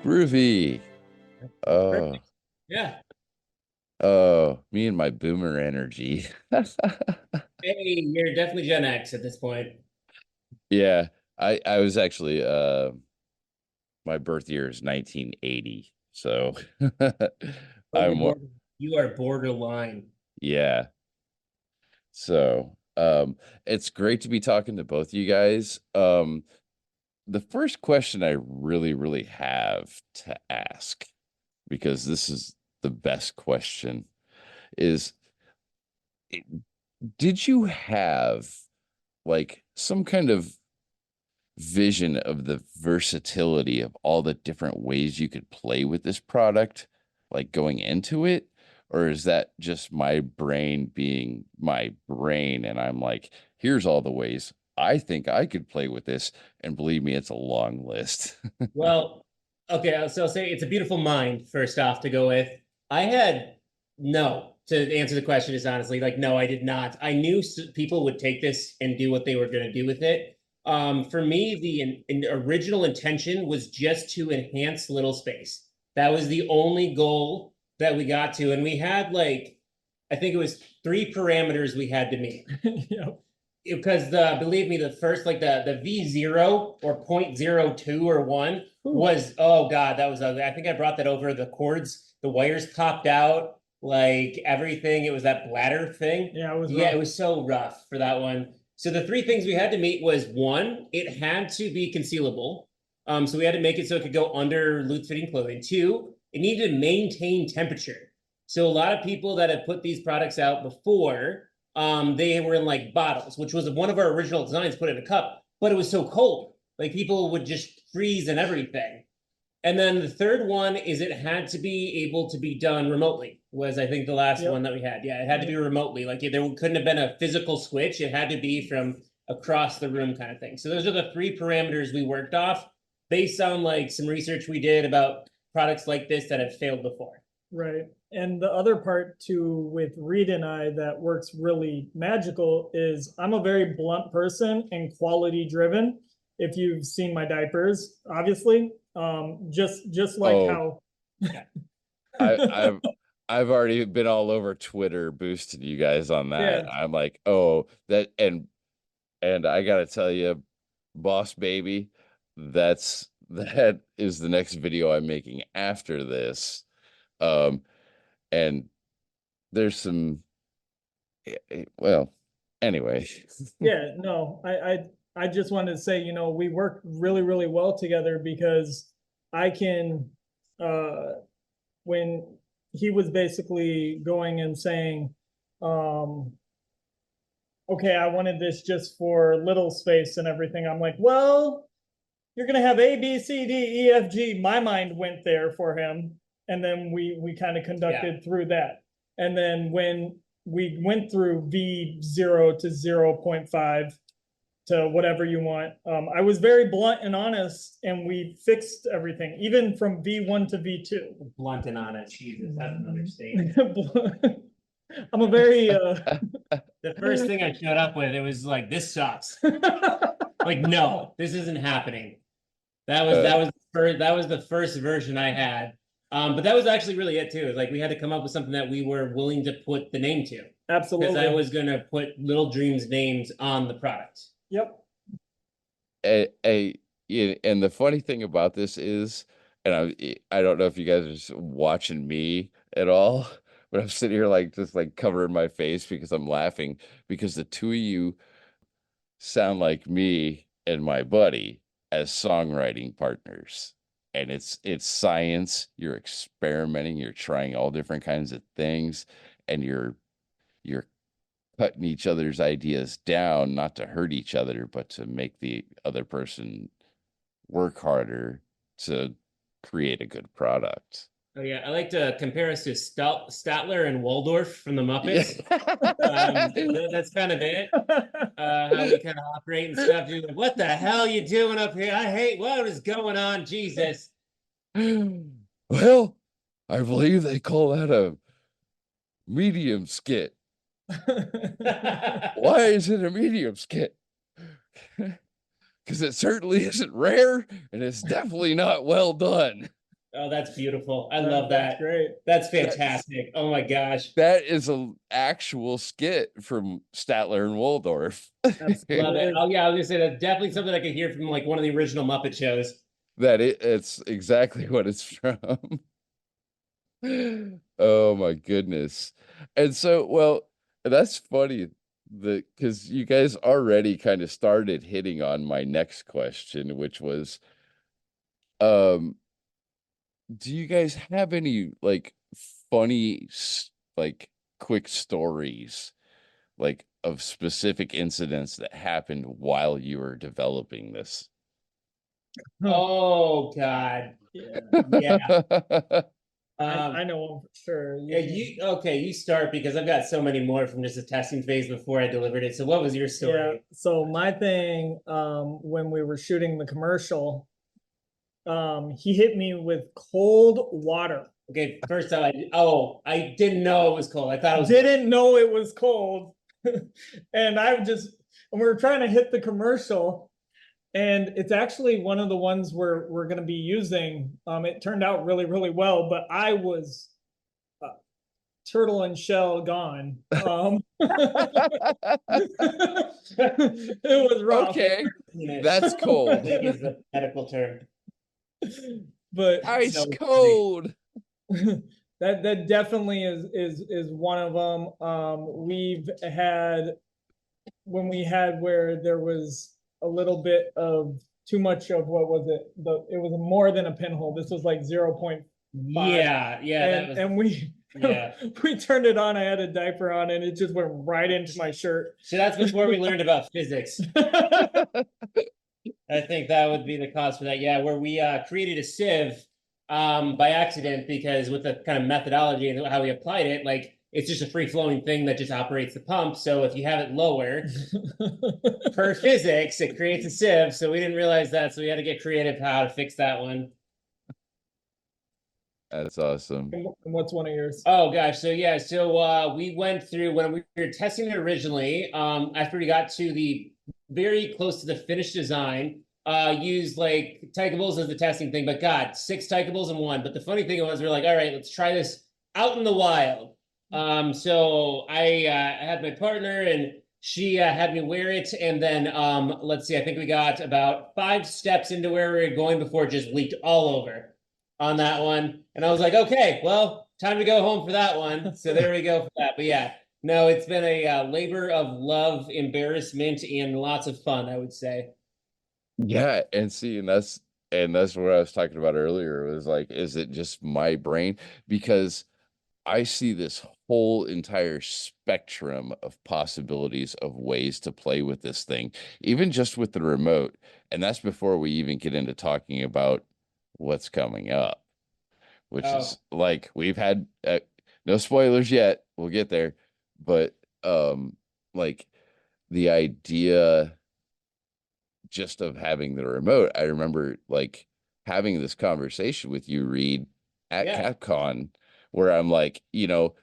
Groovy. Oh, Perfect. Yeah. me and my boomer energy. Hey, you're definitely Gen X at this point. Yeah, I was actually my birth year is 1980. So Oh, I'm you are borderline. yeah. So it's great to be talking to both you guys. The first question I really have to ask, because this is the best question, is did you have like some kind of vision of the versatility of all the different ways you could play with this product, like going into it? Or is that just my brain being my brain? And I'm like, here's all the ways I think I could play with this. And believe me, it's a long list. Well, okay, so I'll say it's a beautiful mind, first off, to go with. I had no, to answer the question is honestly, like, no, I did not. I knew people would take this and do what they were going to do with it. For me, the original intention was just to enhance Little Space. That was the only goal that we got to. And we had like, I think it was three parameters we had to meet. Yep. Because believe me, the first like the V0 or 0.02 or one was, oh god, that was ugly. I think I brought that over. The cords, the wires popped out, like everything. It was that bladder thing. Yeah, it was rough. It was so rough for that one. So the three things we had to meet was one, it had to be concealable. So we had to make it so it could go under loose fitting clothing. Two, it needed to maintain temperature. So a lot of people that have put these products out before, they were in like bottles, which was one of our original designs, put in a cup, but it was so cold. Like people would just freeze and everything. And then the third one is it had to be able to be done remotely, was I think the last one that we had. Yeah, it had to be remotely. Like there couldn't have been a physical switch. It had to be from across the room kind of thing. So those are the three parameters we worked off based on like some research we did about products like this that have failed before. Right. And the other part too with Reed and I that works really magical is I'm a very blunt person and quality driven. If you've seen my diapers, obviously, just like Oh, how I, I've I've already been all over Twitter boosting you guys on that. yeah, I'm like, oh, that and I gotta tell you, Boss Baby, that is the next video I'm making after this. Um, and there's some, well, anyway. yeah, no, I just wanted to say, we work really, really well together because I can when he was basically going and saying, um, okay, I wanted this just for little space and everything. I'm like, well, you're gonna have A, B, C, D, E, F, G. My mind went there for him, and then we kind of conducted through that. And then when we went through V0 to 0.5 to whatever you want, I was very blunt and honest, and we fixed everything, even from V1 to V2. Blunt and honest, Jesus, that's an understatement. I'm a very the first thing I showed up with, it was like, this sucks. Like, no, this isn't happening. Uh, That was the first version I had. But that was actually really it too. Like we had to come up with something that we were willing to put the name to. Absolutely. Because I was gonna put Little Dreams names on the product. Yep. and the funny thing about this is, and I don't know if you guys are just watching me at all, but I'm sitting here like just like covering my face because I'm laughing because the two of you sound like me and my buddy as songwriting partners. And it's science. You're experimenting, you're trying all different kinds of things, and you're cutting each other's ideas down, not to hurt each other, but to make the other person work harder to create a good product. Oh yeah, I like to compare us to Statler and Waldorf from the Yeah. Muppets. That's kind of it. How we kind of operate and stuff. You're like, what the hell are you doing up here? I hate what is going on, Jesus. Well, I believe they call that a medium skit. Why is it a medium skit? Because it certainly isn't rare and it's definitely not well done. Oh, that's beautiful. I That, love that's that. great. That's That's fantastic. Oh my gosh. that is a actual skit from Statler and Waldorf. Love it. Absolutely. Oh yeah, I was gonna say that's definitely something I could hear from like one of the original Muppet shows. It's exactly what it's from. Oh my goodness. And so, well, that's funny that because you guys already kind of started hitting on my next question, which was, um, do you guys have any like funny, like quick stories, like of specific incidents that happened while you were developing this? Huh. Oh God. Yeah. Yeah. I Um, know one for sure. yeah, you start because I've got so many more from just the testing phase before I delivered it. So what was your Yeah. story? So my thing, when we were shooting the commercial, he hit me with cold water. Okay, first time I didn't know it was cold. I thought it was Didn't know it was cold. And we were trying to hit the commercial, and it's actually one of the ones we're going to be using. It turned out really, really well, but I was uh, turtle and shell gone. It was rough, Okay, penis, that's I cold. think is the medical term. but Ice So funny. cold. that definitely is one of them. We've had when we had where there was a little bit of too much of what was it? It was more than a pinhole. This was like 0.5, Yeah, yeah, that and was and we yeah. we turned it on. I had a diaper on, and it just went right into my shirt. So that's before we learned about physics. I think that would be the cause for that. Yeah, where we created a sieve by accident because with the kind of methodology and how we applied it, like it's just a free flowing thing that just operates the pump. So if you have it lower, per physics, it creates a sieve. So we didn't realize that. So we had to get creative how to fix that one. That's awesome. And what's one of yours? Oh gosh, so yeah, so we went through when we were testing it originally. After we got to the very close to the finished design, used like tykables as the testing thing, but God, six tykables in one. But the funny thing was, we are like, all right, let's try this out in the wild. So I had my partner and she had me wear it, and then let's see, I think we got about 5 steps into where we were going before it just leaked all over on that one. And I was like, okay, well, time to go home for that one. So there we go for that. But yeah, no, it's been a labor of love, embarrassment, and lots of fun, I would say. Yeah, and see, and that's what I was talking about earlier. It was like, is it just my brain? Because I see this whole entire spectrum of possibilities of ways to play with this thing, even just with the remote. And that's before we even get into talking about what's coming up, which Oh, is like we've had no spoilers yet. We'll get there, but like the idea just of having the remote, I remember like having this conversation with you, Reed, at yeah. CapCon, where I'm like,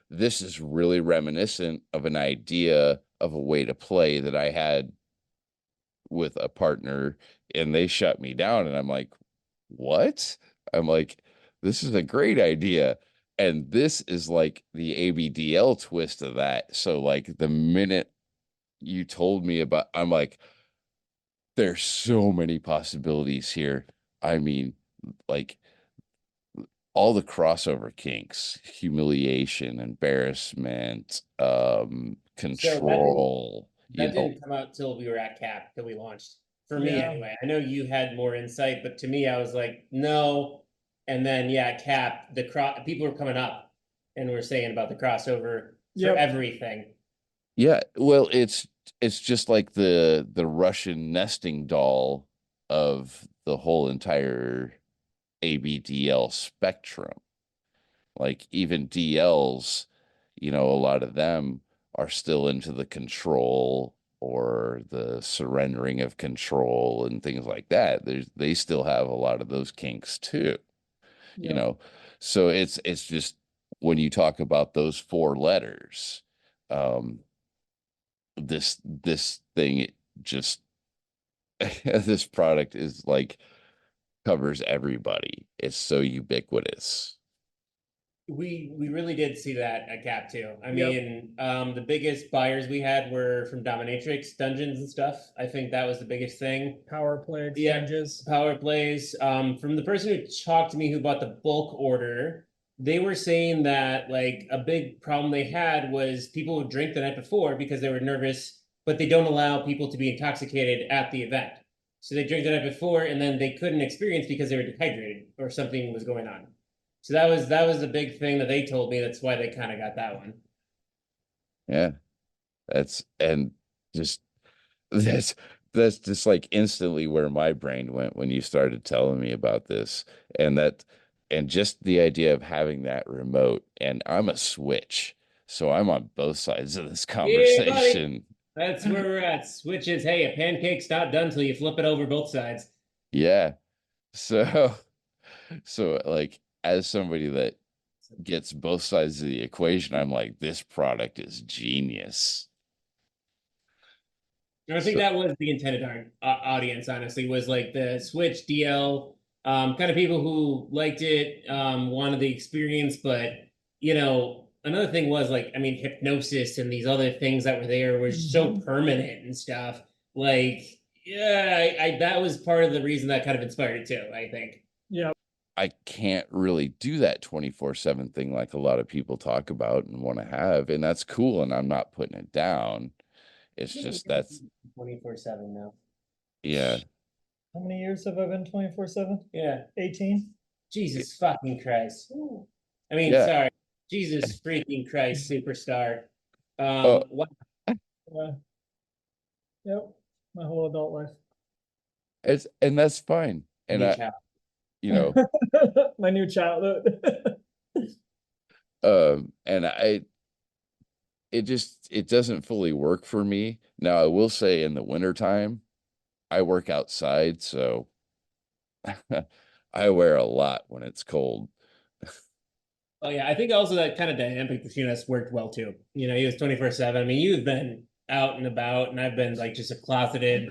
this is really reminiscent of an idea of a way to play that I had with a partner, and they shut me down. And I'm like, what? I'm like, this is a great idea. And this is like the ABDL twist of that. So, like, the minute you told me about, I'm like, there's so many possibilities here. I mean, like all the crossover kinks, humiliation, embarrassment, So that didn't control, that didn't come out till we were at Cap that we launched. For me, Yeah. anyway. I know you had more insight, but to me, I was like, no. And then yeah, Cap, people were coming up and were saying about the crossover for Yep. everything. yeah, well, it's just like the Russian nesting doll of the whole entire ABDL spectrum. Like even DLs, a lot of them are still into the control or the surrendering of control and things like that. They still have a lot of those kinks too, you Yep. know. So it's just when you talk about those four letters, um, this thing just this product is like covers everybody. It's so ubiquitous. We really did see that at Cap too. I Yep. mean, the biggest buyers we had were from Dominatrix Dungeons and stuff. I think that was the biggest thing. Power play Yeah. exchanges. Power plays. From the person who talked to me who bought the bulk order, they were saying that like a big problem they had was people would drink the night before because they were nervous, but they don't allow people to be intoxicated at the event. So they drink the night before and then they couldn't experience because they were dehydrated or something was going on. So that was the big thing that they told me. That's why they kind of got that one. Yeah. That's and just that's that's just like instantly where my brain went when you started telling me about this. And that and just the idea of having that remote, and I'm a switch. So I'm on both sides of this Yeah, buddy. conversation. That's where we're at. Switches. Hey, a pancake's not done till you flip it over both sides. Yeah. So so like as somebody that gets both sides of the equation, I'm like, this product is genius. And I think So that was the intended audience, honestly, was like the Switch DL, kind of people who liked it, wanted the experience. But, you know, another thing was like, I mean, hypnosis and these other things that were there were so permanent and stuff. Like, yeah, that was part of the reason that kind of inspired it too, I think. Yeah. I can't really do that 24/7 thing like a lot of people talk about and want to have, and that's cool, and I'm not putting it down. It's just that's 24/7 now. yeah. How many years have I been 24/7? Yeah. 18. Jesus fucking Christ. I mean, Yeah. sorry. Jesus freaking Christ, superstar. Oh, What? Yep. My whole adult life. and that's fine. And New I, child. you know, My new childhood. and it doesn't fully work for me. Now I will say in the wintertime, I work outside, so I wear a lot when it's cold. Oh yeah, I think also that kind of dynamic between us worked well too. You know, he was 24/7. I mean, you've been out and about, and I've been like just a closeted,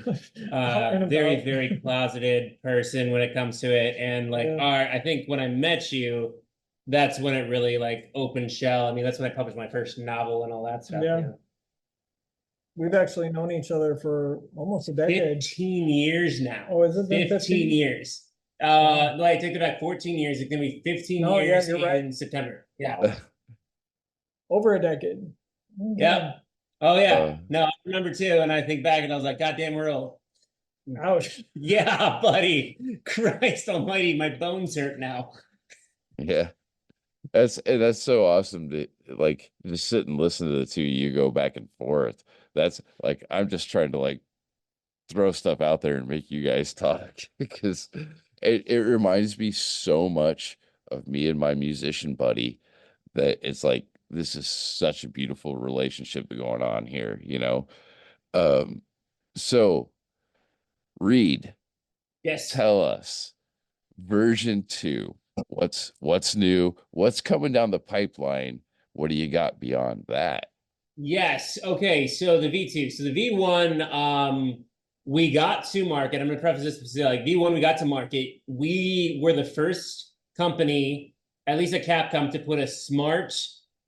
Out and very, about. very closeted person when it comes to it. And like, Yeah. I think when I met you, that's when it really like opened shell. I mean, that's when I published my first novel and all that stuff. Yeah. Yeah. We've actually known each other for almost a decade. 15 years now. Oh, has it been 15 years. No, I take it back 14 years. It's gonna be 15 No, yeah, years you're in right. September. Yeah. Over a decade. Yeah. Oh yeah. Uh, No, I remember too. And I think back and I was like, God damn, we're old. Ouch. Yeah, buddy. Christ almighty, my bones hurt now. yeah. That's so awesome to like just sit and listen to the two of you go back and forth. That's like I'm just trying to like throw stuff out there and make you guys talk because it reminds me so much of me and my musician buddy that it's like this is such a beautiful relationship going on here, you know. Um, so Reed, Yes. tell us version 2. What's new? What's coming down the pipeline? What do you got beyond that? Yes. Okay. So the V2. So the V1, we got to market. I'm going to preface this with like V1, we got to market. We were the first company, at least at Capcom, to put a smart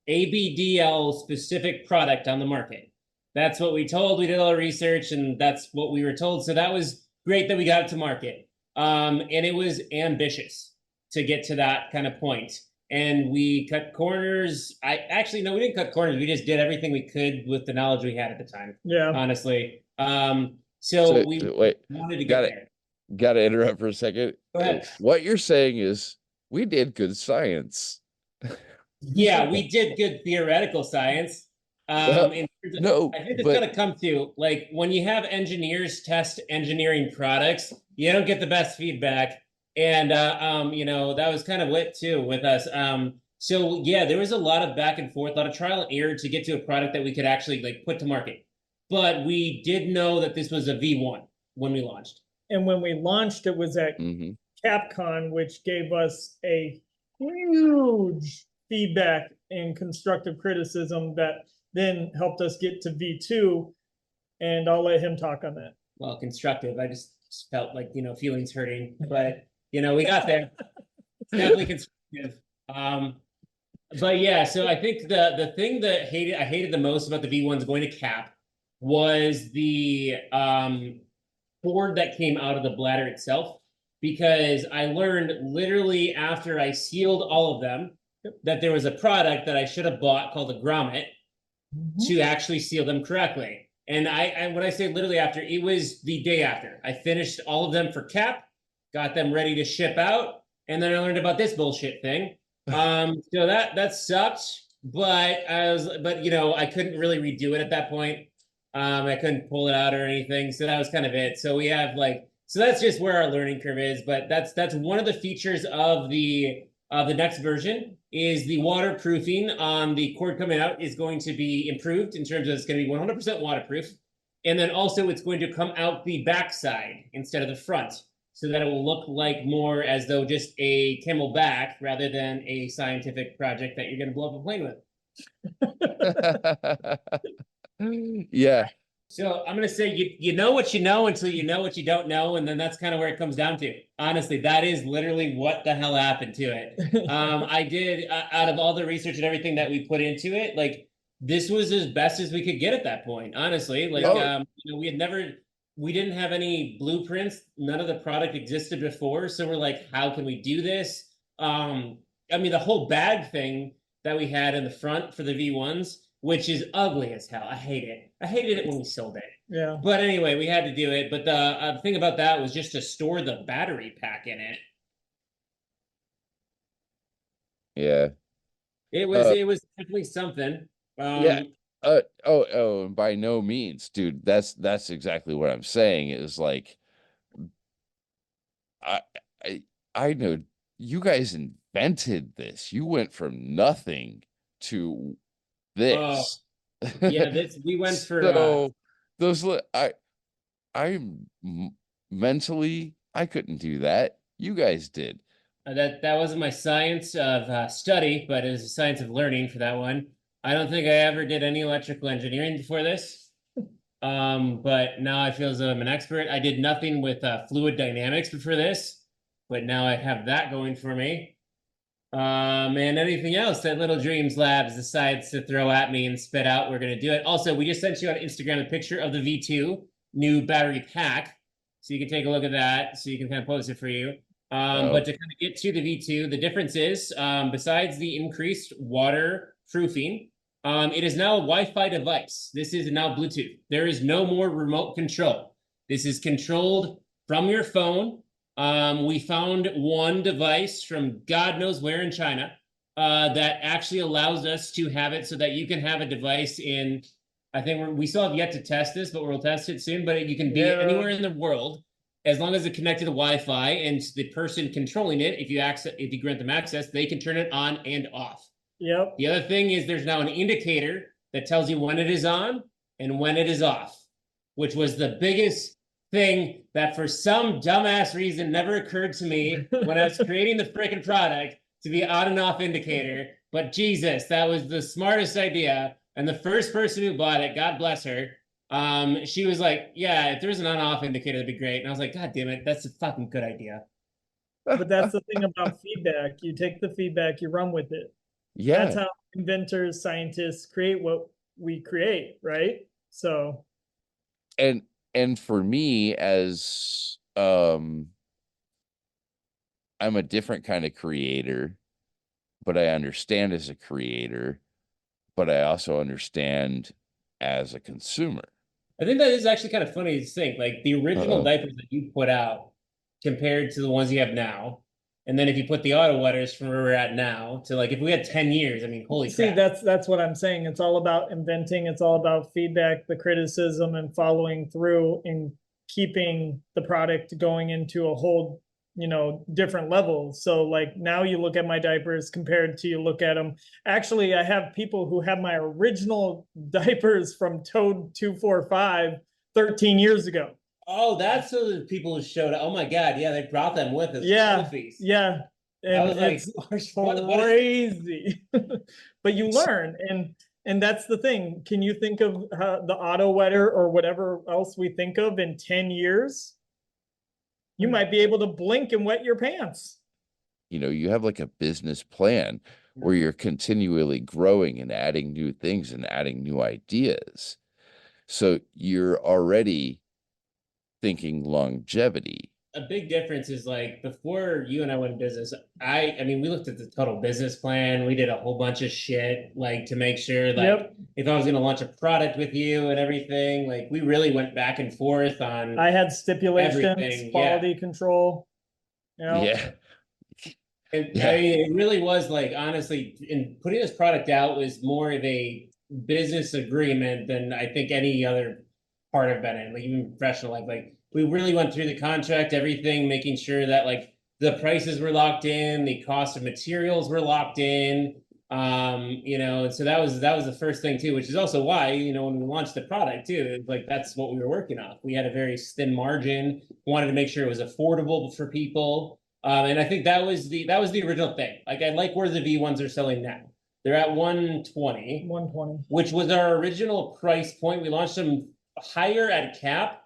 ABDL specific product on the market. That's what we told. We did all our research, and that's what we were told. So that was great that we got it to market. And it was ambitious to get to that kind of point. And we cut corners. No, we didn't cut corners. We just did everything we could with the knowledge we had at the time. Yeah. Honestly. So So we wait, wanted to get got it. there. Got to interrupt for a second. Go ahead. What you're saying is we did good science. Yeah, we did good theoretical science. Well, no, I think it's but gonna come to like when you have engineers test engineering products, you don't get the best feedback. And you know, that was kind of lit too with us. So yeah, there was a lot of back and forth, a lot of trial and error to get to a product that we could actually like put to market. But we did know that this was a V1 when we launched. And when we launched, it was at mm-hmm. Capcom, which gave us a huge feedback and constructive criticism that then helped us get to V2. And I'll let him talk on that. Well, constructive. I just felt like, you know, feelings hurting. But We got there. It's definitely constructive. But yeah, so I think the thing that I hated the most about the V1s going to cap was the cord that came out of the bladder itself, because I learned literally after I sealed all of them that there was a product that I should have bought called a grommet to actually seal them correctly. And when I say literally after, it was the day after. I finished all of them for cap, got them ready to ship out, and then I learned about this bullshit thing. So that sucked, but I couldn't really redo it at that point. I couldn't pull it out or anything, so that was kind of it. So we have so that's just where our learning curve is. But that's one of the features of the next version is the waterproofing on the cord coming out is going to be improved in terms of it's going to be 100% waterproof, and then also it's going to come out the backside instead of the front, so that it will look like more as though just a camelback rather than a scientific project that you're going to blow up a plane with. Yeah. So I'm going to say you know what you know until you know what you don't know, and then that's kind of where it comes down to. Honestly, that is literally what the hell happened to it. I did, out of all the research and everything that we put into it, this was as best as we could get at that point, honestly. We didn't have any blueprints. None of the product existed before. So we're like, how can we do this? The whole bag thing that we had in the front for the V1s, which is ugly as hell. I hate it. I hated it when we sold it. Yeah. But anyway, we had to do it. But the thing about that was just to store the battery pack in it. Yeah. It was definitely something. Yeah. And by no means, dude. That's exactly what I'm saying. Is I I know you guys invented this. You went from nothing to this. Yeah, we went for so those mentally I couldn't do that. You guys did. That wasn't my science of study, but it was a science of learning for that one. I don't think I ever did any electrical engineering before this. But now I feel as though I'm an expert. I did nothing with fluid dynamics before this, but now I have that going for me. And anything else that Little Dreamzzz Labs decides to throw at me and spit out, we're going to do it. Also, we just sent you on Instagram a picture of the V2 new battery pack, so you can take a look at that, so you can kind of post it for you. But to kind of get to the V2, the difference is, besides the increased waterproofing, it is now a Wi-Fi device. This is now Bluetooth. There is no more remote control. This is controlled from your phone. We found one device from God knows where in China that actually allows us to have it so that you can have a device in, I think we still have yet to test this, but we'll test it soon. But you can be anywhere in the world as long as it's connected to Wi-Fi, and the person controlling it, if you grant them access, they can turn it on and off. Yep. The other thing is there's now an indicator that tells you when it is on and when it is off, which was the biggest thing that for some dumbass reason never occurred to me when I was creating the freaking product to be on and off indicator. But Jesus, that was the smartest idea. And the first person who bought it, God bless her, she was like, yeah, if there's an on-off indicator, that'd be great. And I was like, God damn it, that's a fucking good idea. But that's the thing about feedback. You take the feedback, you run with it. Yeah. That's how inventors, scientists create what we create, right? So and for me, as I'm a different kind of creator, but I understand as a creator, but I also understand as a consumer. I think that is actually kind of funny to think, like the original diapers that you put out compared to the ones you have now. And then if you put the Autowetters from where we're at now to if we had 10 years, I mean, holy crap. See, that's what I'm saying. It's all about inventing. It's all about feedback, the criticism, and following through and keeping the product going into a whole, different level. So now you look at my diapers compared to you look at them. Actually, I have people who have my original diapers from Toad 245 13 years ago. Oh, that's the people who showed up. Oh my God. Yeah, they brought them with us. Trophies. Yeah. And it's crazy. But you learn. And that's the thing. Can you think of the Autowetter or whatever else we think of in 10 years? You might be able to blink and wet your pants. You have like a business plan where you're continually growing and adding new things and adding new ideas. So you're already thinking longevity. A big difference is like before you and I went in business, I mean, we looked at the total business plan. We did a whole bunch of shit like to make sure like if I was going to launch a product with you and everything, like we really went back and forth on I had stipulations, everything. quality control. Yeah. And I mean, it really was like honestly, in putting this product out was more of a business agreement than I think any other part I've been in, like even professional life. Like we really went through the contract, everything, making sure that like the prices were locked in, the cost of materials were locked in. And so that was the first thing too, which is also why, when we launched the product too, like that's what we were working on. We had a very thin margin, wanted to make sure it was affordable for people. And I think that was the original thing. Like I like where the V1s are selling now. They're at 120, which was our original price point. We launched them higher at cap.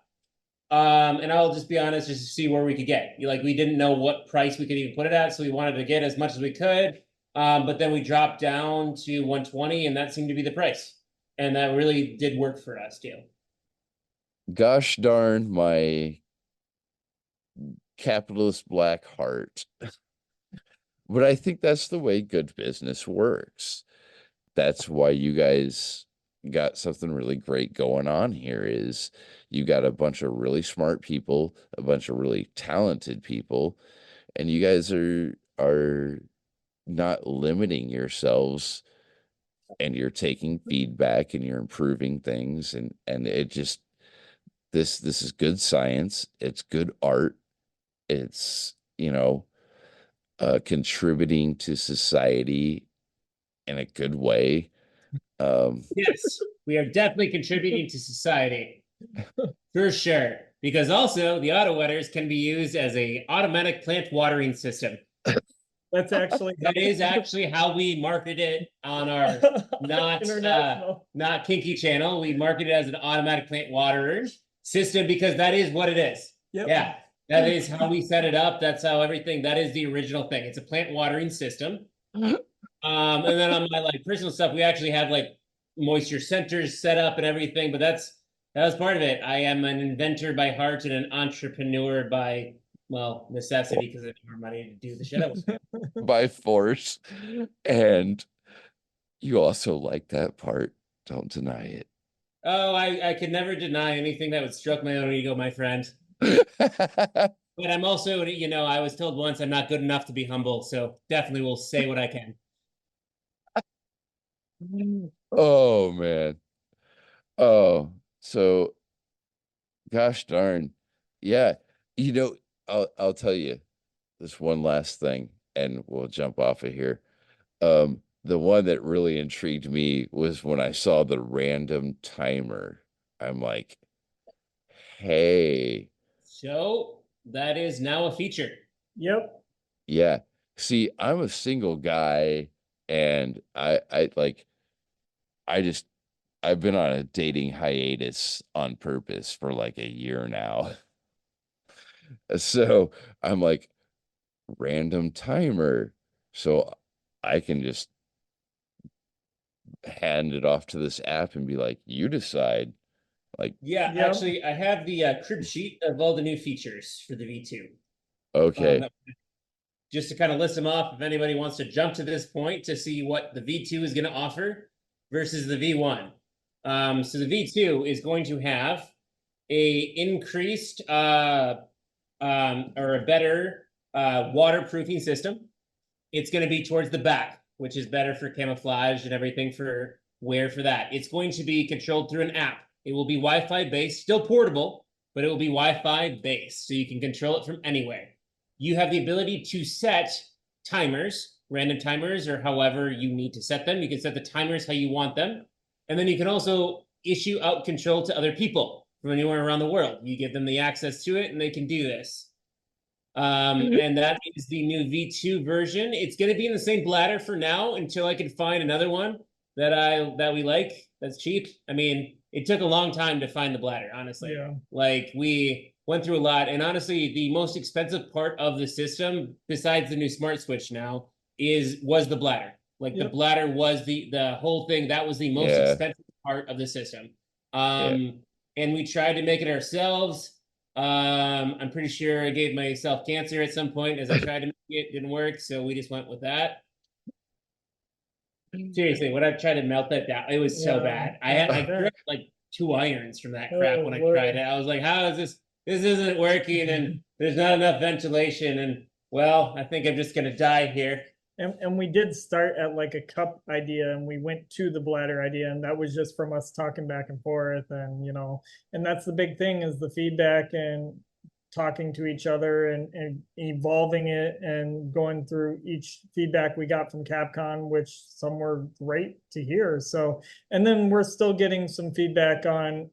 And I'll just be honest, just to see where we could get. Like we didn't know what price we could even put it at, so we wanted to get as much as we could. But then we dropped down to 120, and that seemed to be the price. And that really did work for us too. Gosh darn my capitalist black heart. But I think that's the way good business works. That's why you guys got something really great going on here is you got a bunch of really smart people, a bunch of really talented people, and you guys are not limiting yourselves, and you're taking feedback and you're improving things, and it just this is good science, it's good art, it's contributing to society in a good way. Yes, we are definitely contributing to society for sure. Because also the Autowetters can be used as a automatic plant watering system. That is actually how we market it on our not kinky channel. We market it as an automatic plant waterer system because that is what it is. Yep. Yeah, that is how we set it up. That's how everything. That is the original thing. It's a plant watering system. And then on my like personal stuff, we actually have like moisture centers set up and everything. But that was part of it. I am an inventor by heart and an entrepreneur by necessity because I have more money to do the shit I was doing. By force. And you also like that part. Don't deny it. Oh, I could never deny anything that would stroke my own ego, my friend. But I'm also, I was told once I'm not good enough to be humble, so definitely will say what I can. Oh man. Oh, so gosh darn. Yeah. I'll tell you this one last thing and we'll jump off of here. The one that really intrigued me was when I saw the random timer. I'm like, hey. So that is now a feature. Yep. Yeah. See, I'm a single guy and I've been on a dating hiatus on purpose for like a year now. So I'm like, random timer. So I can just hand it off to this app and be like, you decide. Like, yeah, actually, I have the crib sheet of all the new features for the V2. Okay. Just to kind of list them off, if anybody wants to jump to this point to see what the V2 is going to offer versus the V1. So the V2 is going to have a increased or a better waterproofing system. It's going to be towards the back, which is better for camouflage and everything for wear for that. It's going to be controlled through an app. It will be Wi-Fi based, still portable, but it will be Wi-Fi based, so you can control it from anywhere. You have the ability to set timers, random timers, or however you need to set them. You can set the timers how you want them. And then you can also issue out control to other people from anywhere around the world. You give them the access to it and they can do this. And that is the new V2 version. It's going to be in the same bladder for now until I can find another one that we like that's cheap. I mean, it took a long time to find the bladder, honestly. Yeah. Like we went through a lot, and honestly, the most expensive part of the system, besides the new smart switch now, was the bladder. Like the bladder was the whole thing. That was the most Yeah. expensive part of the system. Yeah. And we tried to make it ourselves. I'm pretty sure I gave myself cancer at some point as I tried to make it. Didn't work, so we just went with that. Seriously, when I tried to melt that down, it was so bad. I threw up like 2 irons from that crap when I tried it. I was like, how is this? This isn't working, and there's not enough ventilation. And well, I think I'm just gonna die here. And we did start at like a cup idea, and we went to the bladder idea, and that was just from us talking back and forth, and and that's the big thing, is the feedback and talking to each other and evolving it and going through each feedback we got from Capcom, which some were great to hear. So, and then we're still getting some feedback on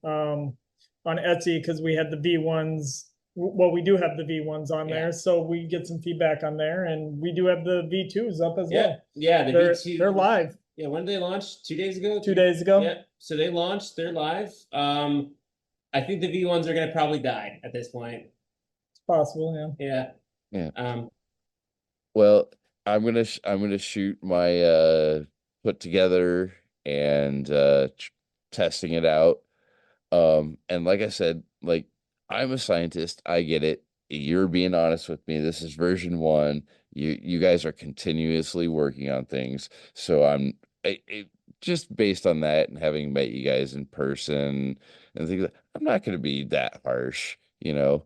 Etsy, because we had the V1s. Well, we do have the V1s on there, so we get some feedback on there, and we do have the V2s up as well. Yeah, the V2. They're live. Yeah, when did they launch? 2 days ago? 2 days ago. Yeah, so they launched. They're live. I think the V1s are gonna probably die at this point. It's possible, yeah. Yeah. Well, I'm gonna shoot my put together and testing it out. And like I said, like I'm a scientist, I get it. You're being honest with me. This is version 1. You guys are continuously working on things. So just based on that and having met you guys in person and things, I'm not gonna be that harsh, you know.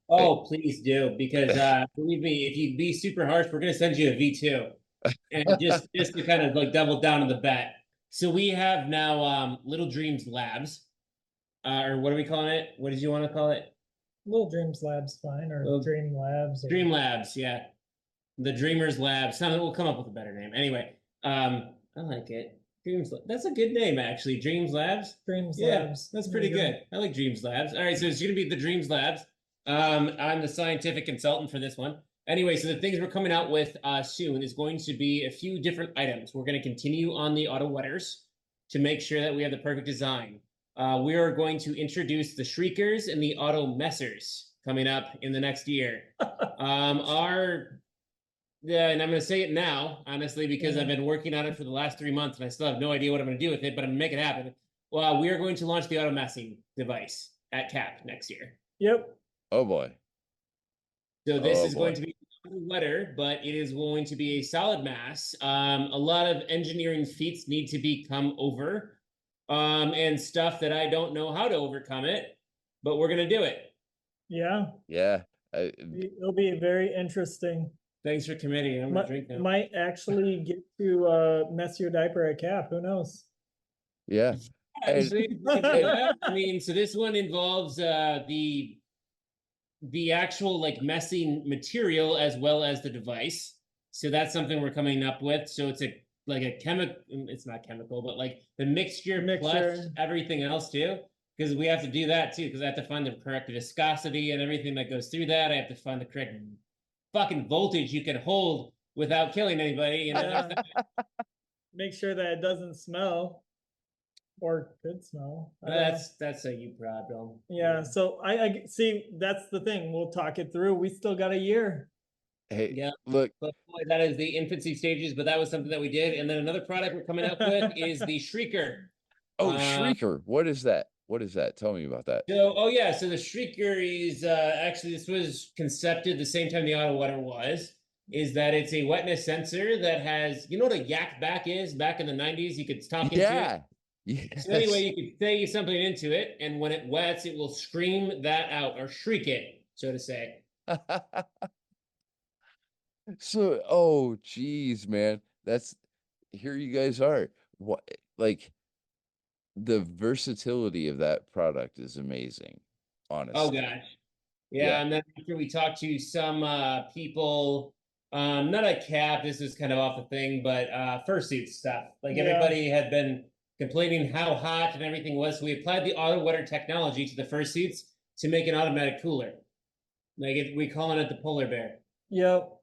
Oh, please do, because believe me, if you be super harsh, we're gonna send you a V2, and just to kind of like double down on the bet. So we have now Little Dreamzzz Labs, or what are we calling it? What did you want to call it? Little Dreams Labs, fine, or Dream Labs. Dream Labs, yeah, the Dreamers Labs. Something we'll come up with a better name. Anyway, I like it. Dreams. That's a good name, actually. Dreams Labs. Dreams Labs. That's pretty good. I like Dreams Labs. All right, so it's gonna be the Dreams Labs. I'm the scientific consultant for this one. Anyway, so the things we're coming out with soon is going to be a few different items. We're going to continue on the Autowetters to make sure that we have the perfect design. We are going to introduce the Shriekers and the Auto Messers coming up in the next year. And I'm going to say it now, honestly, because I've been working on it for the last 3 months and I still have no idea what I'm going to do with it, but I'm going to make it happen. Well, we are going to launch the Auto Messing device at CAP next year. Yep. Oh boy. So this is going to be a letter, but it is going to be a solid mass. A lot of engineering feats need to be come over, and stuff that I don't know how to overcome it, but we're gonna do it. Yeah. Yeah. It'll be very interesting. Thanks for committing. I'm gonna drink now. Might actually get to mess your diaper at CAP. Who knows? Yeah. I mean, so this one involves the actual like messing material as well as the device. So that's something we're coming up with. So it's like a chemical, it's not chemical, but like the mixture plus everything else too. Because we have to do that too, because I have to find the correct viscosity and everything that goes through that. I have to find the correct fucking voltage you can hold without killing anybody, you know. Make sure that it doesn't smell. Or could smell. That's a you problem. Yeah, so I see, that's the thing. We'll talk it through. We still got a year. Hey, yeah, look, but boy, that is the infancy stages, but that was something that we did. And then another product we're coming up with is the Shrieker. Oh, Shrieker. What is that? What is that? Tell me about that. So, so the Shrieker is actually, this was concepted the same time the Autowetter was. Is that it's a wetness sensor that has, you know what a yak back is? Back in the 90s, you could talk into it. Yes. So anyway, you could say something into it, and when it wets, it will scream that out or shriek it, so to say. So, oh, geez, man, here you guys are. What, like, the versatility of that product is amazing, honestly. Oh gosh, yeah. And then after we talked to some people, not a CAP. This is kind of off the thing, but fursuit stuff. Like everybody had been complaining how hot and everything was. So we applied the Autowetter technology to the fursuits to make an automatic cooler. Like we calling it the polar bear. Yep.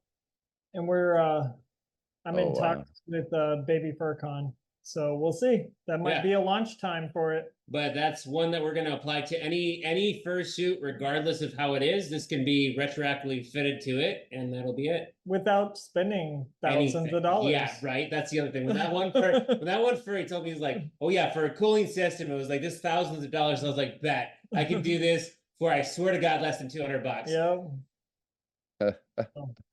And we're I'm in talks with Baby FurCon. So we'll see. That might Yeah. be a launch time for it. But that's one that we're going to apply to any fursuit, regardless of how it is. This can be retroactively fitted to it, and that'll be it. Without spending thousands Anything. of dollars. Yeah, right. That's the other thing. When that one furry told me, he's like, "Oh yeah, for a cooling system, it was like this thousands of dollars." I was like, "Bet I can do this for, I swear to God, less than $200." Yeah.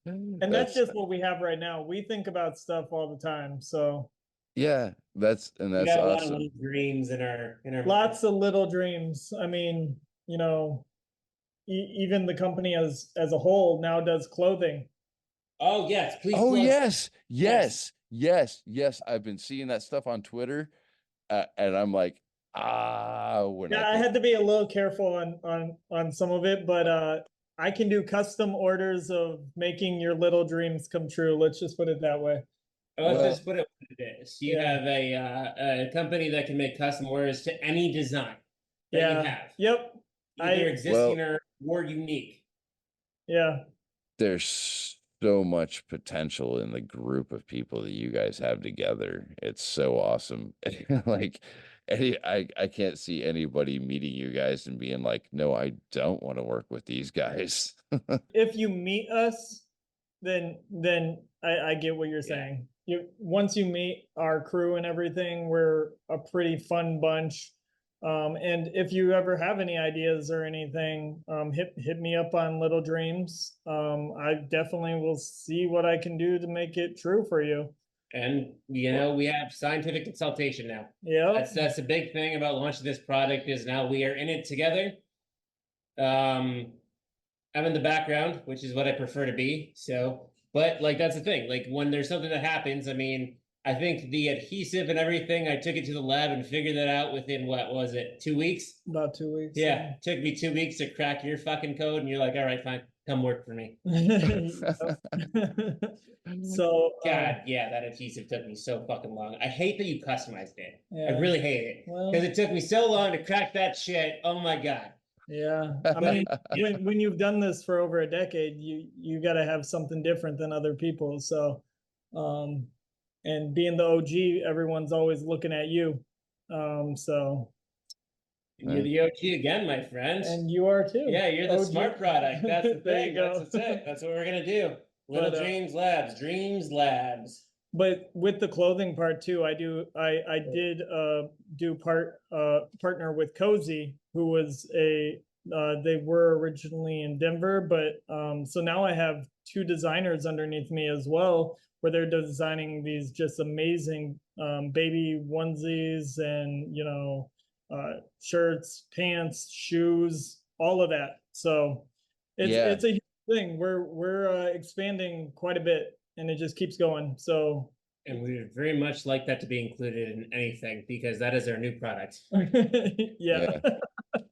And that's just what we have right now. We think about stuff all the time. So yeah, that's We got a lot of awesome. little dreams in our lots of little dreams. I mean, you know, even the company as a whole now does clothing. Oh yes, please. Oh plug. yes. I've been seeing that stuff on Twitter, and I'm like, when Yeah, I had to be a little careful on some of it, but I can do custom orders of making your little dreams come true. Let's just put it that way. Let's just put it what it is. You Yeah. have a company that can make custom orders to any design that you Yeah. have, Yep. either existing or unique. Yeah. There's so much potential in the group of people that you guys have together. It's so awesome. Like, I can't see anybody meeting you guys and being like, no, I don't want to work with these guys. If you meet us, then I get what you're saying. Once you meet our crew and everything, we're a pretty fun bunch. And if you ever have any ideas or anything, hit me up on Little Dreams. I definitely will see what I can do to make it true for you. And you know, we have scientific consultation now. Yeah, That's a big thing about launching this product, is now we are in it together. I'm in the background, which is what I prefer to be. So, but like that's the thing. Like when there's something that happens, I mean, I think the adhesive and everything, I took it to the lab and figured that out within, what was it, 2 weeks? about 2 weeks. Yeah, it took me 2 weeks to crack your fucking code, and you're like, all right, fine, come work for me. So God, yeah, that adhesive took me so fucking long. I hate that you customized it. yeah. I really hate it Well, because it took me so long to crack that shit. Oh my God. yeah. I mean, when you've done this for over a decade, you got to have something different than other people. So, and being the OG, everyone's always looking at you. So, You're the OG again, my friend. and you are too. Yeah, you're the OG. smart product. That's the There you thing. go. That's it. That's what we're gonna do. Little Dreams Labs, Dreams Labs. But with the clothing part too, I did do partner with Cozy, who was they were originally in Denver, but so now I have 2 designers underneath me as well, where they're designing these just amazing baby onesies and shirts, pants, shoes, all of that. So it's a huge thing. We're expanding quite a bit, and it just keeps going. So, and we would very much like that to be included in anything, because that is our new product. yeah.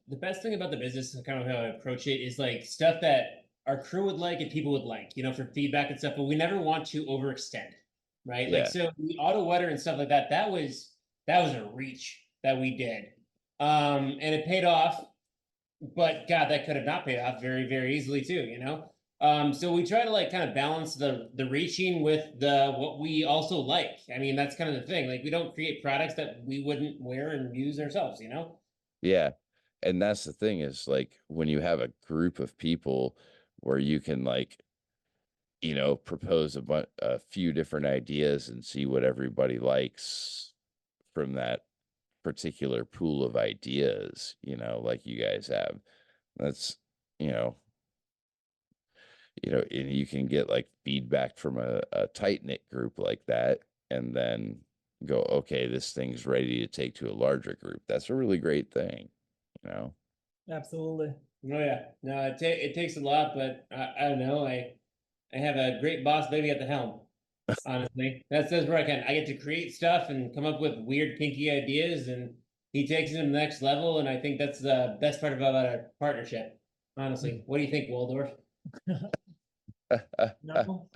The best thing about the business, kind of how I approach it, is like stuff that our crew would like and people would like, for feedback and stuff, but we never want to overextend, right? Yeah. Like, so the Autowetter and stuff like that, that was a reach that we did. And it paid off, but God, that could have not paid off very, very easily too, So we try to like kind of balance the reaching with what we also like. I mean, that's kind of the thing. Like, we don't create products that we wouldn't wear and use ourselves, Yeah. And that's the thing, is like when you have a group of people where you can like, propose a few different ideas and see what everybody likes from that particular pool of ideas, like you guys have. That's, and you can get like feedback from a tight-knit group like that, and then go, okay, this thing's ready to take to a larger group. That's a really great thing, Absolutely. Oh yeah, no, it takes a lot, but I don't know. I have a great boss baby at the helm. Honestly, that's where I get to create stuff and come up with weird, kinky ideas, and he takes it to the next level. And I think that's the best part about our partnership. Honestly, what do you think, Waldorf? No,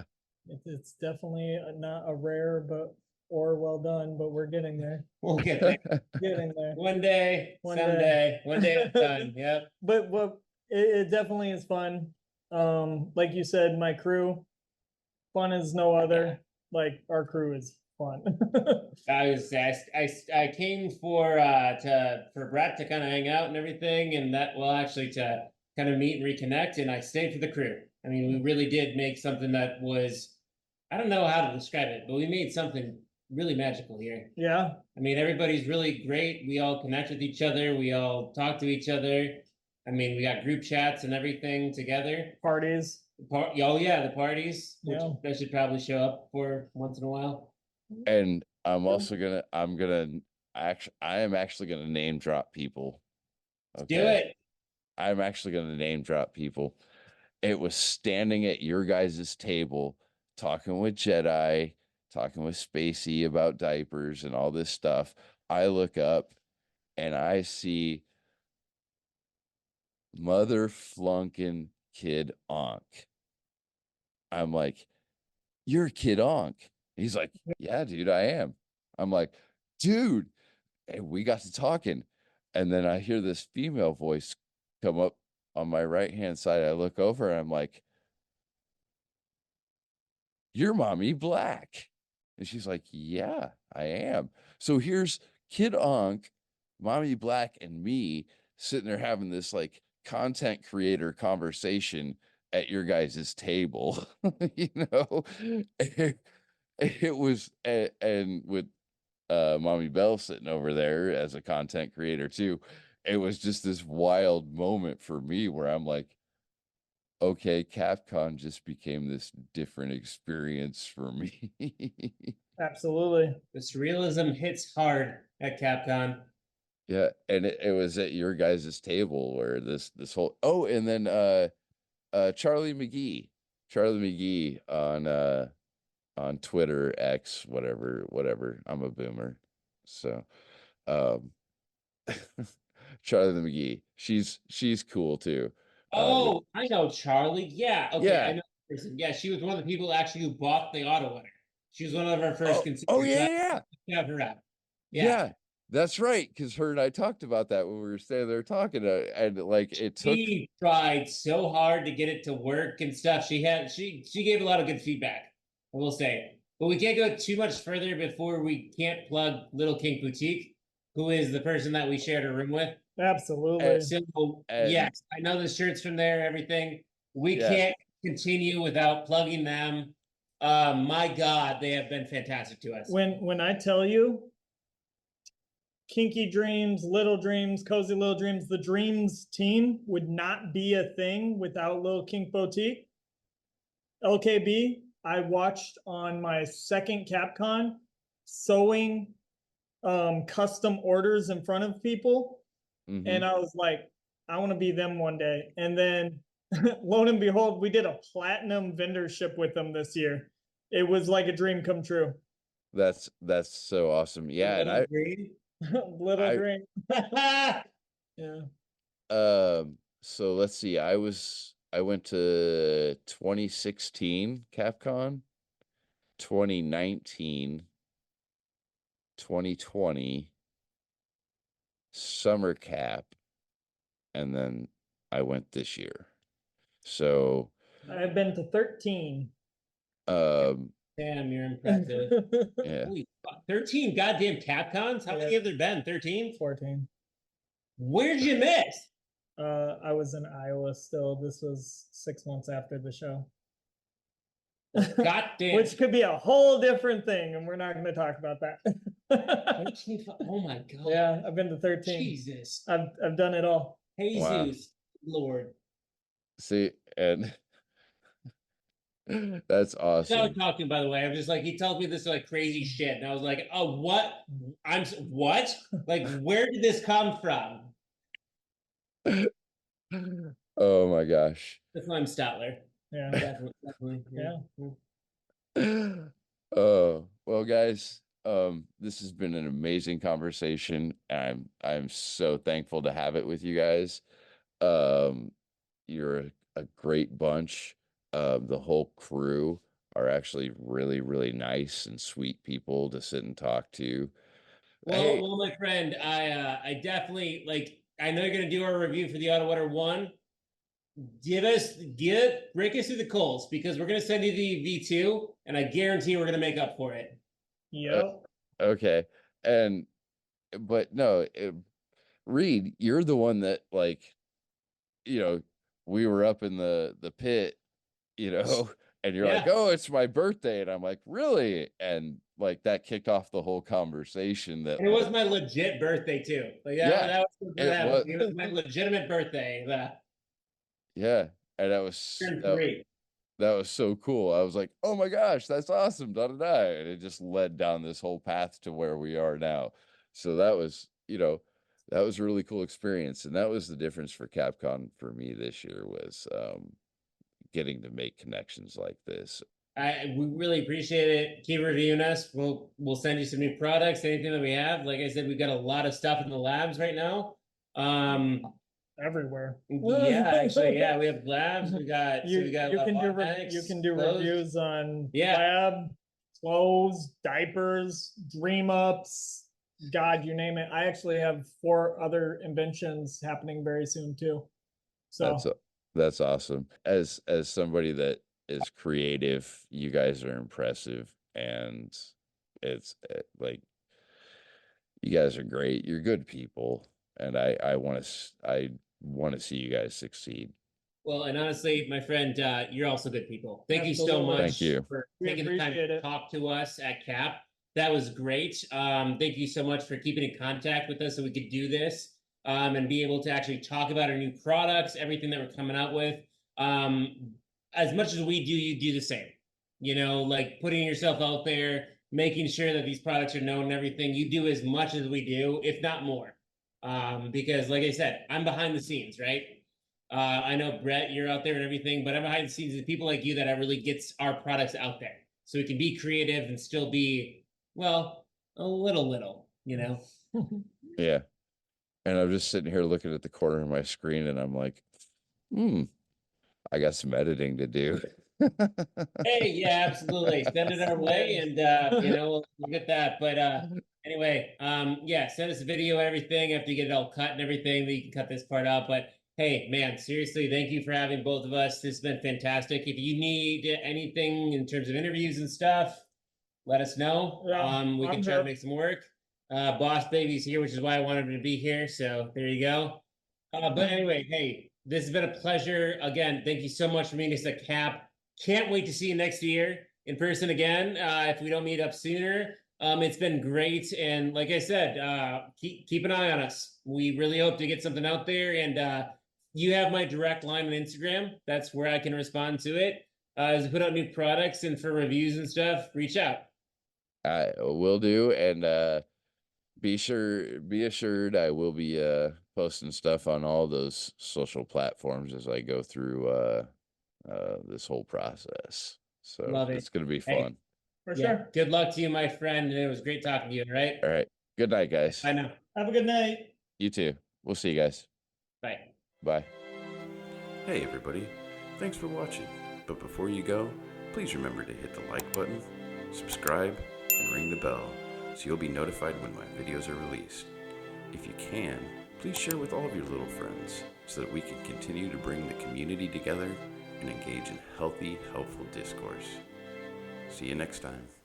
it's definitely not a rare or well done, but we're getting there. We'll get there. Getting there. One day, someday, one day at a time. Yep. But it definitely is fun. Like you said, my crew, fun as no other. Like, our crew is fun. I came for Brett to kind of hang out and everything, and that well actually to kind of meet and reconnect, and I stayed for the crew. I mean, we really did make something that was, I don't know how to describe it, but we made something really magical here. Yeah. I mean, everybody's really great. We all connect with each other. We all talk to each other. I mean, we got group chats and everything together. Parties. Oh yeah, the parties, which Yeah. I should probably show up for once in a while. And I'm also I am actually gonna name drop people. Do Okay. it. I'm actually gonna name drop people. It was standing at your guys' table, talking with Jedi, talking with Spacey about diapers and all this stuff. I look up and I see mother flunking Kid Onk. I'm like, you're Kid Onk. He's like, yeah, dude, I am. I'm like, dude, and we got to talking. And then I hear this female voice come up on my right hand side. I look over and I'm like, you're Mommy Black. And she's like, yeah, I am. So here's Kid Onk, Mommy Black, and me sitting there having this like content creator conversation at your guys' table. You know, it was, and with Mommy Bell sitting over there as a content creator too. It was just this wild moment for me where I'm like, okay, Capcom just became this different experience for me. Absolutely. The surrealism hits hard at Capcom. Yeah, and it was at your guys' table where this whole and then Charlie McGee. Charlie McGee on Twitter, X, whatever. I'm a boomer. So um Charlie McGee. She's cool too. Oh, I know Charlie. Yeah, okay, I Yeah. know the person. Yeah, she was one of the people actually who bought the Autowetter. She was one of our first Oh consumers. yeah, Have her out. Yeah. yeah. That's right, because her and I talked about that when we were standing there talking, and like it took. She tried so hard to get it to work and stuff. She gave a lot of good feedback, I will say. But we can't go too much further before we can't plug Little Kink Boutique, who is the person that we shared a room with. Absolutely. So And yes, I know the shirts from there, everything. We yeah, can't continue without plugging them. My God, they have been fantastic to us. When I tell you, Kinky Dreams, Little Dreams, Cozy Little Dreams, the Dreams team would not be a thing without Little Kink Boutique. LKB, I watched on my second Capcom sewing custom orders in front of people. mhm. And I was like, I want to be them one day. And then lo and behold, we did a platinum vendorship with them this year. It was like a dream come true. That's so awesome. Yeah, and Little dream. Yeah. So let's see. I went to 2016 Capcom, 2019, 2020 Summer Cap, and then I went this year. So I've been to 13. Damn, you're impressive. yeah. Holy fuck, 13 goddamn Capcons? How many have there been? 13? 14. Where'd you miss? I was in Iowa still. This was 6 months after the show. Goddamn. Which could be a whole different thing, and we're not going to talk about that. 13, oh my God. Yeah, I've been to 13. Jesus. I've done it all. Jesus, Wow. Lord. See, and that's I was awesome. talking, by the way. I'm just like, he told me this like crazy shit, and I was like, oh, what? What? Like, where did this come from? Oh my gosh. That's why I'm Statler. Yeah. Definitely. Yeah. Oh, well, guys, this has been an amazing conversation. I'm so thankful to have it with you guys. You're a great bunch. The whole crew are actually really, really nice and sweet people to sit and talk to. Hey, Well, my friend, I definitely like. I know you're gonna do our review for the Autowetter 1. Break us through the coals because we're gonna send you the V2, and I guarantee we're gonna make up for it. Yep. Okay. And but no, Reed, you're the one that like, you know, we were up in the pit, you know, and you're like, Yeah. "Oh, it's my birthday." And I'm like, "Really?" And like that kicked off the whole conversation that And it was like, my legit birthday too. Like yeah, that was something it that was was it was my legitimate birthday. That yeah, and turned 3. that was so cool. I was like, "Oh my gosh, that's awesome." Da da da. And it just led down this whole path to where we are now. So that was, that was a really cool experience. And that was the difference for Capcom for me this year was getting to make connections like this. We really appreciate it. Keep reviewing us. We'll send you some new products, anything that we have. Like I said, we've got a lot of stuff in the labs right now. Everywhere. Yeah, actually, yeah, we have labs. We got You so we got you a lot can of do automatics, you can do closed. reviews on Yeah. lab, clothes, diapers, dream ups, God, you name it. I actually have 4 other inventions happening very soon too. That's So that's awesome. As somebody that is creative, you guys are impressive, and it's like you guys are great. You're good people, and I want to see you guys succeed. Well, and honestly, my friend, you're also good people. Thank you so absolutely. Thank much you. for We taking the time appreciate to it. talk to us at CAP. That was great. Thank you so much for keeping in contact with us so we could do this and be able to actually talk about our new products, everything that we're coming out with. As much as we do, you do the same. You know, like putting yourself out there, making sure that these products are known and everything. You do as much as we do, if not more. Because, like I said, I'm behind the scenes, right? I know Brett, you're out there and everything, but I'm behind the scenes of people like you that really gets our products out there, so we can be creative and still be, well, a little, you know. Yeah. And I'm just sitting here looking at the corner of my screen, and I'm like, hmm, I got some editing to do. Hey, yeah, absolutely. Send it our way, and we'll get that. But anyway, yeah, send us a video and everything after you get it all cut and everything. That you can cut this part out. But hey, man, seriously, thank you for having both of us. This has been fantastic. If you need anything in terms of interviews and stuff, let us know. Yeah, We can I'm try to here. make some work. Boss Baby's here, which is why I wanted him to be here. So there you go. But anyway, hey, this has been a pleasure. Again, thank you so much for meeting us at CAP. Can't wait to see you next year in person again. If we don't meet up sooner, it's been great. And like I said, keep an eye on us. We really hope to get something out there. And you have my direct line on Instagram. That's where I can respond to it. As we put out new products and for reviews and stuff, reach out. I will do, and be assured I will be posting stuff on all those social platforms as I go through this whole process. So Love it. it's gonna be Hey, fun. For yeah. sure. Good luck to you, my friend. And it was great talking to you. All right. All right. Good night, guys. Bye now. Have a good night. You too. We'll see you guys. Bye. Bye. Hey everybody, thanks for watching. But before you go, please remember to hit the like button, subscribe, and ring the bell so you'll be notified when my videos are released. If you can, please share with all of your little friends so that we can continue to bring the community together and engage in healthy, helpful discourse. See you next time.